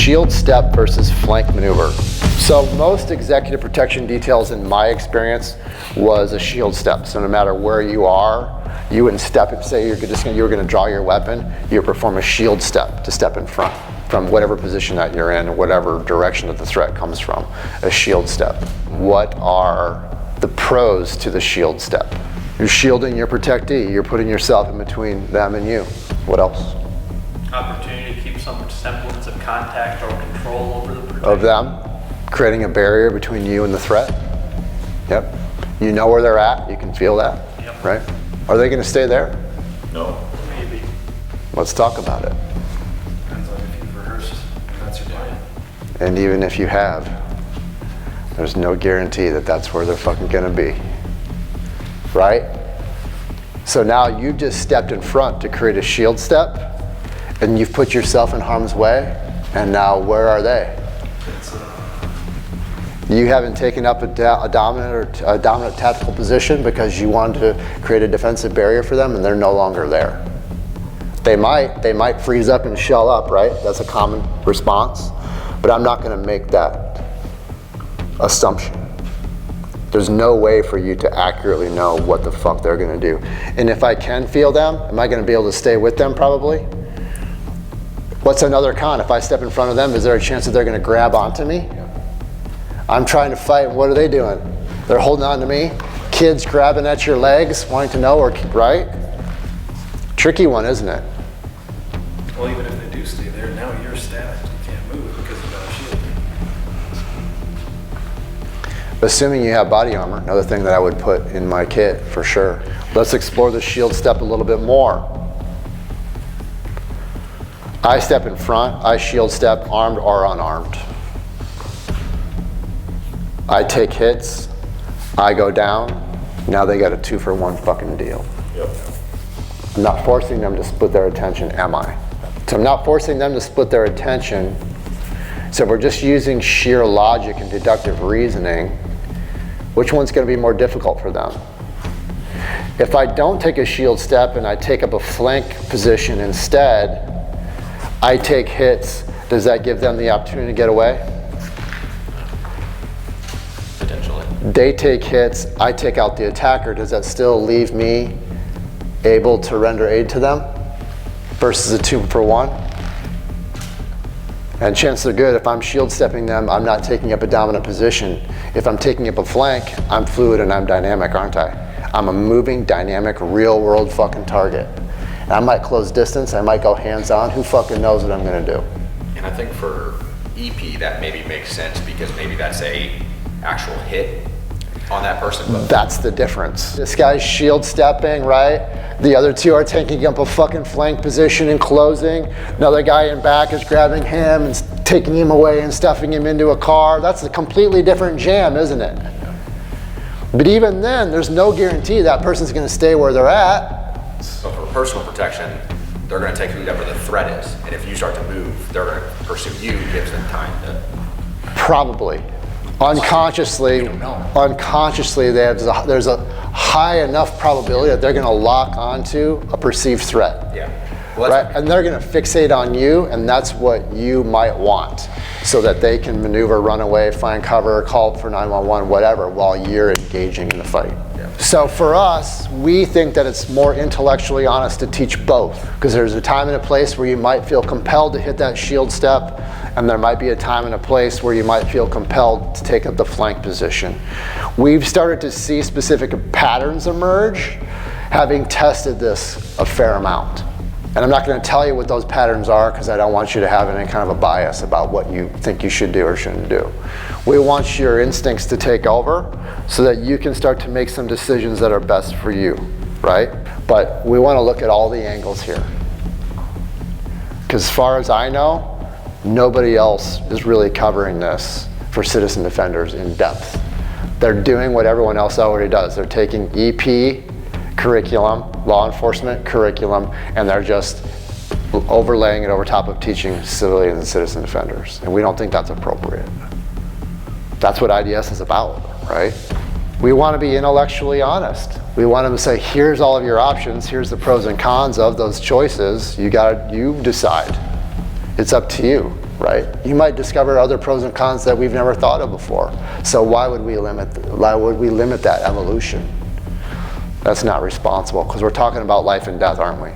shield step versus flank maneuver. So most executive protection details in my experience was a shield step. So no matter where you are, you wouldn't step, say you were gonna draw your weapon, you would perform a shield step to step in front from whatever position that you're in, whatever direction that the threat comes from, a shield step. What are the pros to the shield step? You're shielding your protectee, you're putting yourself in between them and you. What else? Opportunity to keep some semblance of contact or control over the protectee. Of them, creating a barrier between you and the threat. Yep. You know where they're at, you can feel that, yep. Right? Are they gonna stay there? No. Maybe. Let's talk about it. Depends on if you've rehearsed, if that's your plan. And even if you have, there's no guarantee that that's where they're fucking gonna be. Right? So now you've just stepped in front to create a shield step, and you've put yourself in harm's way, and now where are they? You haven't taken up a dominant tactical position because you wanted to create a defensive barrier for them, and they're no longer there. They might freeze up and shell up, right? That's a common response, but I'm not gonna make that assumption. There's no way for you to accurately know what the fuck they're gonna do. And if I can feel them, am I gonna be able to stay with them? Probably. What's another con? If I step in front of them, is there a chance that they're gonna grab onto me? I'm trying to fight, what are they doing? They're holding on to me. Kids grabbing at your legs, wanting to know, right? Tricky one, isn't it? Well, even if they do stay there, now you're static. You can't move because you've got a shield. Assuming you have body armor, another thing that I would put in my kit for sure. Let's explore the shield step a little bit more. I step in front, I shield step, armed or unarmed. I take hits, I go down, now they got a 2-for-1 fucking deal. Yep. I'm not forcing them to split their attention, am I? So I'm not forcing them to split their attention. So if we're just using sheer logic and deductive reasoning, which one's gonna be more difficult for them? If I don't take a shield step and I take up a flank position instead, I take hits, does that give them the opportunity to get away? Potentially. They take hits, I take out the attacker, does that still leave me able to render aid to them versus a 2-for-1? And chances are good, if I'm shield stepping them, I'm not taking up a dominant position. If I'm taking up a flank, I'm fluid and I'm dynamic, aren't I? I'm a moving, dynamic, real world fucking target. And I might close distance, I might go hands on, who fucking knows what I'm gonna do? And I think for EP that maybe makes sense because maybe that's a actual hit on that person. But that's the difference. This guy's shield stepping, right? The other two are taking up a fucking flank position and closing. Another guy in back is grabbing him and taking him away and stuffing him into a car. That's a completely different jam, isn't it? But even then, there's no guarantee that person's gonna stay where they're at. So for personal protection, they're going to take whoever the threat is. And if you start to move, they're going to pursue you, gives them time to... Probably. Unconsciously, there's a high enough probability that they're going to lock onto a perceived threat. Yeah. Well, right? And they're going to fixate on you, and that's what you might want, so that they can maneuver, run away, find cover, call for 911, whatever, while you're engaging in the fight. Yeah. So for us, we think that it's more intellectually honest to teach both, because there's a time and a place where you might feel compelled to hit that shield step, and there might be a time and a place where you might feel compelled to take up the flank position. We've started to see specific patterns emerge, having tested this a fair amount. And I'm not going to tell you what those patterns are because I don't want you to have any kind of a bias about what you think you should do or shouldn't do. We want your instincts to take over so that you can start to make some decisions that are best for you, right? But we want to look at all the angles here. Because as far as I know, nobody else is really covering this for citizen defenders in depth. They're doing what everyone else already does. They're taking EP curriculum, law enforcement curriculum, and they're just overlaying it over top of teaching civilians and citizen defenders. And we don't think that's appropriate. That's what IDS is about, right? We want to be intellectually honest. We want them to say, here's all of your options, here's the pros and cons of those choices. You decide. It's up to you, right? You might discover other pros and cons that we've never thought of before. So why would we limit that evolution? That's not responsible, because we're talking about life and death, aren't we?